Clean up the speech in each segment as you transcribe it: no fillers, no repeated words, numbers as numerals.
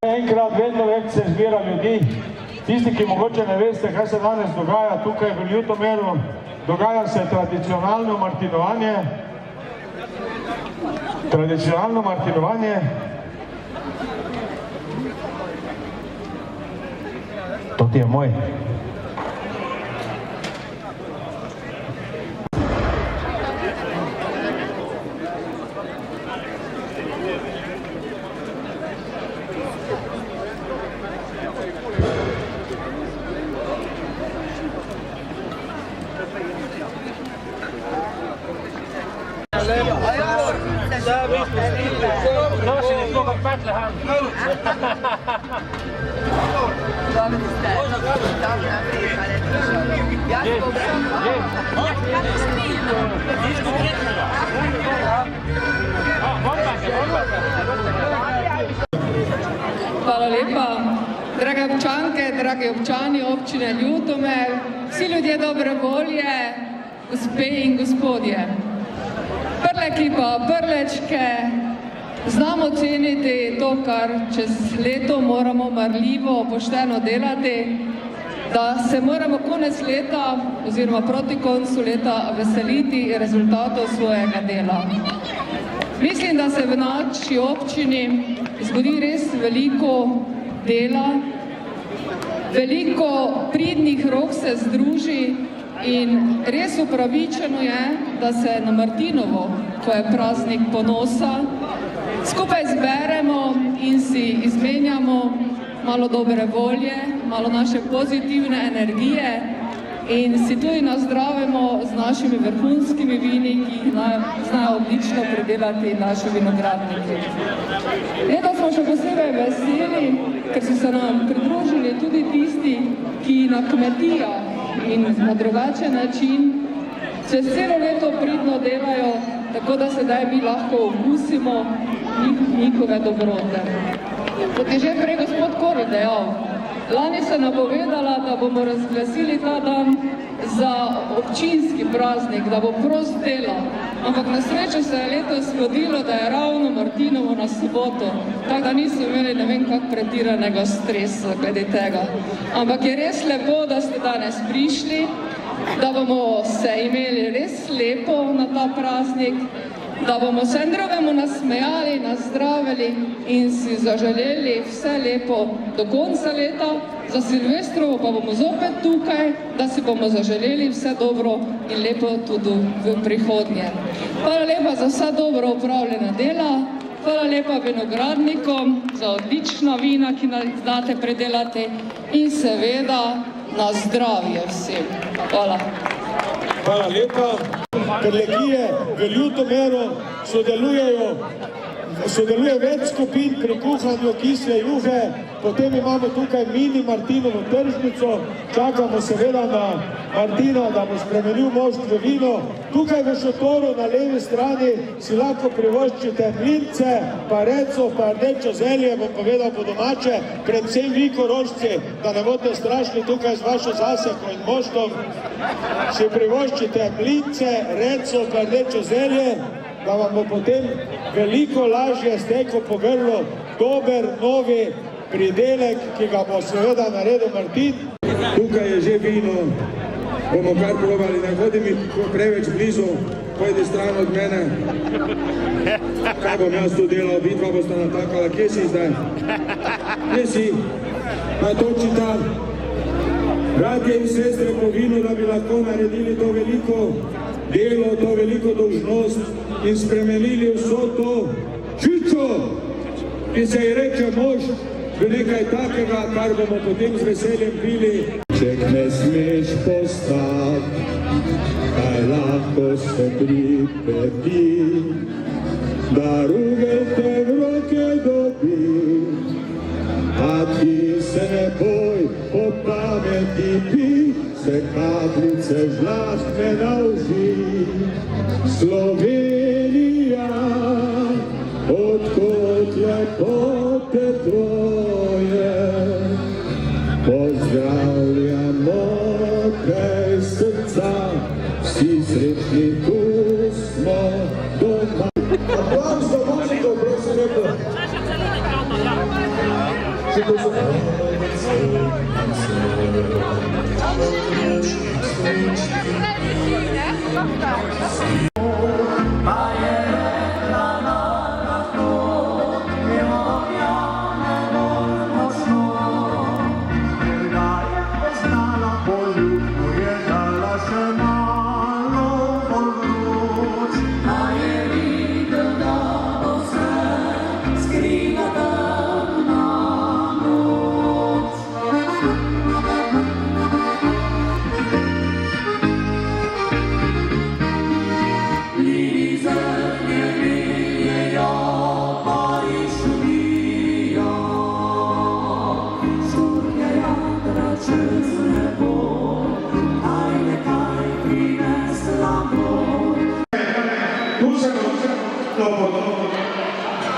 Enkrat vedno več se zbira ljudi. Tisti, ki mogoče ne veste, kaj se danes dogaja tukaj v Ljutomeru, dogaja se tradicionalno martinovanje. Tradicionalno martinovanje. To ti je moj. Hvala lepa. Drage občanke, dragi občani občine Ljutomer, vsi ljudje dobre volje, gospe in gospodje. Prleki pa prlečke, znamo ceniti to, kar čez leto moramo marljivo, pošteno delati, da se moramo konec leta oziroma proti koncu leta veseliti rezultatov svojega dela. Mislim, da se v naši občini zgodi res veliko dela, veliko pridnih rok se združi in res upravičeno je, da se na Martinovo, ko je praznik ponosa, skupaj zberemo in si izmenjamo malo dobre volje, malo naše pozitivne energije in si tudi nazdravimo z našimi vrhunskimi vini, ki jih znajo odlično pridelati naši vinogradniki. Letos smo še posebej veseli, ker so se nam pridružili tudi tisti, ki na kmetijah in na drugačen način čez celo leto pridno delajo, tako da sedaj mi lahko okusimo njihove dobrote. Kot je že prej gospod Kori dejal, lani se napovedala, da bomo razglasili ta dan za občinski praznik, da bo prost dela, ampak na srečo se je letos zgodilo, da je ravno Martinovo na soboto, tako da niso imeli ne vem kak pretiranega stresa glede tega. Ampak je res lepo, da ste danes prišli, da bomo se imeli res lepo na ta praznik, da bomo se drugemu nasmejali, nazdravili in si zaželeli vse lepo do konca leta. Za Silvestrovo pa bomo zopet tukaj, da si bomo zaželeli vse dobro in lepo tudi v prihodnje. Hvala lepa za vsa dobro upravljena dela, hvala lepa vinogradnikom za odlična vina, ki nas znate predelati in seveda na zdravje vsem. Hvala. Hvala lepa. Prlekije v Ljutomeru sodeluje več skupin pri kuhanju kisle juhe, potem imamo tukaj mini Martinovo tržnico, čakamo seveda na Martina, da bo spremenil mošt v vino. Tukaj v šotoru na levi strani si lahko privoščite mlince, pa reco, pa rdečo zelje, bom povedal po domače, predvsem vi Korošci, da ne boste strašni tukaj z vašo zaseko in moštom, si privoščite mlince, reco, pa rdečo zelje, da vam bo potem veliko lažje steklo po grlu dober, novi pridelek, ki ga bo seveda naredil Martin. Tukaj je že vino, bomo kar probali, ne hodi mi preveč blizu, pojdi stran od mene. Kaj bom jaz tu delal, vidva bosta natakala, kje si zdaj? Kje si? Pa točita, bratje in sestre po vinu, da bi lahko naredili to veliko delo, to veliko dolžnost in spremenili vso to žičo, ki se ji reče mož, v nekaj takega, kar bomo potem z veseljem pili. Če ne smeš postati, kaj lahko se pripeti, da rugel te v roke dobi, a ti se ne boj, po pameti pi, se kapljice žlahtne nauži. Slovenija, odkot lepote tvoje, Pozdravljamo kraj srca, vsi sretni tu smo doma. Aplauz za muziko, prosim lepo.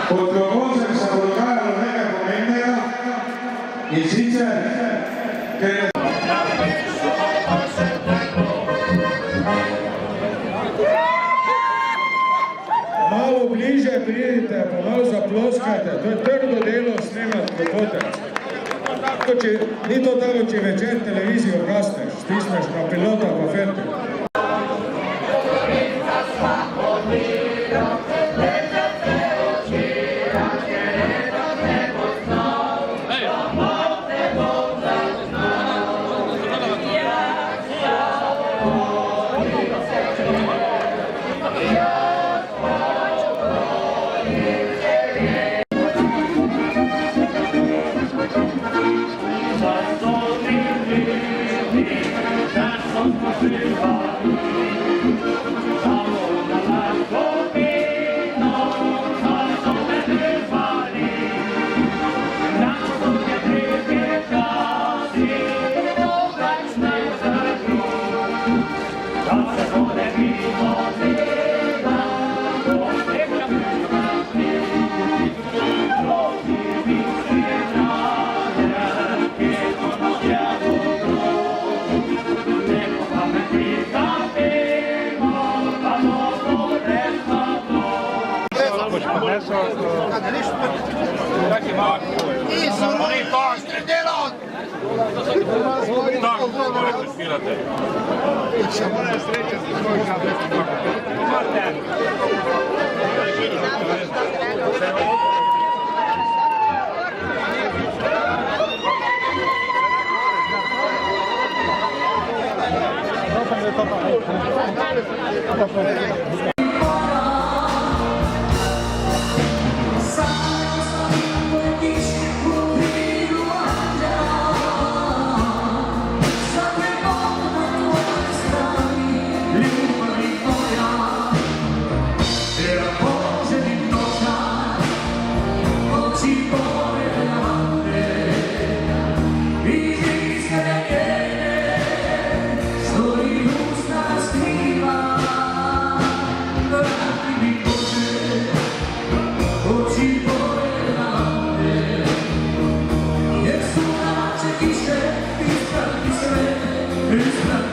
Pod dogodkom se bo dogajalo nekaj pomembnega in sicer, ker je malo bliže pridite, pa malo zaploskajte, to je trdo delo snemati dogodek. Ni to tako, če večer televizijo gasneš, stisneš na pilota pa fertik. Oni to stredelo! Tako, morate spirati. Samo ne sreće se svoj kabel. It's